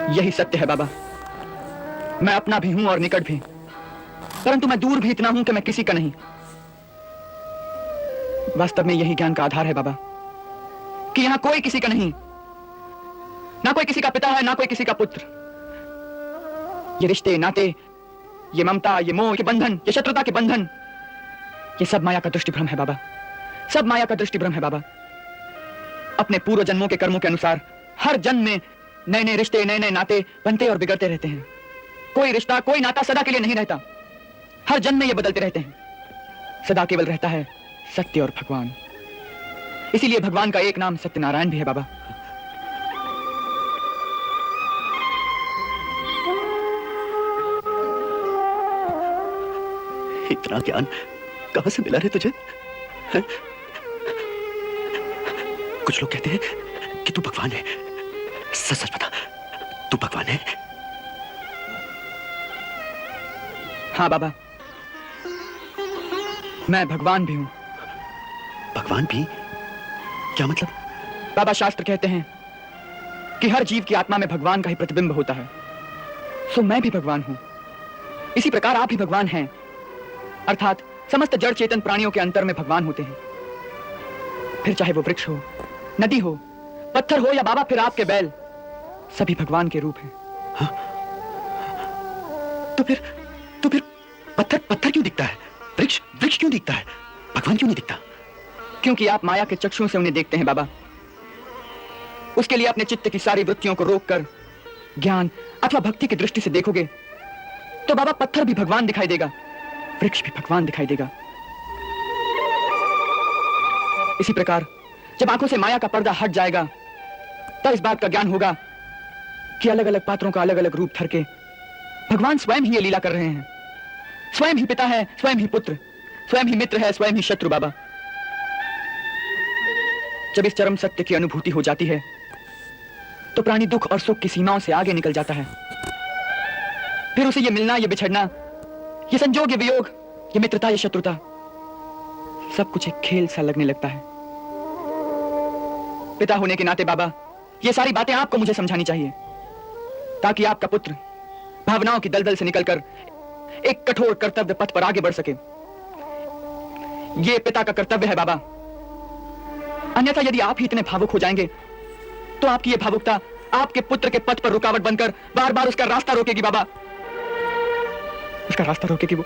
यही सत्य है बाबा। मैं अपना भी हूं और निकट भी, परंतु मैं दूर भी इतना हूं कि मैं किसी का नहीं। वास्तव में यही ज्ञान का आधार है बाबा, कि यहां कोई किसी का नहीं। ना कोई किसी का पिता है, ना कोई किसी का पुत्र। ये रिश्ते नाते, ये ममता, ये मोह के बंधन, ये शत्रुता के बंधन, ये सब माया का दृष्टिभ्रम है बाबा। सब माया का दृष्टिभ्रम है बाबा। अपने पूर्व जन्मों के कर्मों के अनुसार हर जन्म में नए नए रिश्ते, नए नए नाते बनते और बिगड़ते रहते हैं। कोई रिश्ता, कोई नाता सदा के लिए नहीं रहता। हर जन्म में ये बदलते रहते हैं। सदा केवल रहता है सत्य और भगवान। इसीलिए भगवान का एक नाम सत्यनारायण भी है बाबा। इतना ज्ञान कहां से मिला रे तुझे? कुछ लोग कहते हैं कि तू भगवान है। सच सच बता, तू भगवान है? हाँ बाबा, मैं भगवान भी हूं। भगवान भी? क्या मतलब? बाबा, शास्त्र कहते हैं कि हर जीव की आत्मा में भगवान का ही प्रतिबिंब होता है। सो मैं भी भगवान हूं। इसी प्रकार आप भी भगवान हैं, अर्थात समस्त जड़ चेतन प्राणियों के अंतर में भगवान होते हैं। फिर चाहे वो वृक्ष हो, नदी हो, पत्थर हो या बाबा फिर आपके बैल, सभी भगवान के रूप हैं। हाँ? तो फिर पत्थर पत्थर क्यों दिखता है? वृक्ष वृक्ष क्यों दिखता है? भगवान क्यों नहीं दिखता? क्योंकि आप माया के चक्षुओं से उन्हें देखते हैं बाबा। उसके लिए अपने चित्त की सारी वृत्तियों को रोककर ज्ञान अथवा भक्ति की दृष्टि से देखोगे तो बाबा पत्थर भी भगवान दिखाई देगा, वृक्ष भी भगवान दिखाई देगा। इसी प्रकार जब आंखों से माया का पर्दा हट जाएगा तब इस बात का ज्ञान होगा कि अलग अलग पात्रों का अलग अलग रूप धर के भगवान स्वयं ही ये लीला कर रहे हैं। स्वयं ही पिता है, स्वयं ही पुत्र, स्वयं ही मित्र है, स्वयं ही शत्रु बाबा। जब इस चरम सत्य की अनुभूति हो जाती है तो प्राणी दुख और सुख की सीमाओं से आगे निकल जाता है। फिर उसे ये मिलना, ये बिछड़ना, ये संजोग, ये वियोग, ये मित्रता, ये शत्रुता, सब कुछ एक खेल सा लगने लगता है। पिता होने के नाते बाबा, ये सारी बातें आपको मुझे समझानी चाहिए ताकि आपका पुत्र भावनाओं की दलदल से निकलकर एक कठोर कर्तव्य पथ पर आगे बढ़ सके। ये पिता का कर्तव्य है बाबा। अन्यथा यदि आप ही इतने भावुक हो जाएंगे तो आपकी ये भावुकता आपके पुत्र के पथ पर रुकावट बनकर बार बार उसका रास्ता रोकेगी बाबा। उसका रास्ता रोकेगी वो।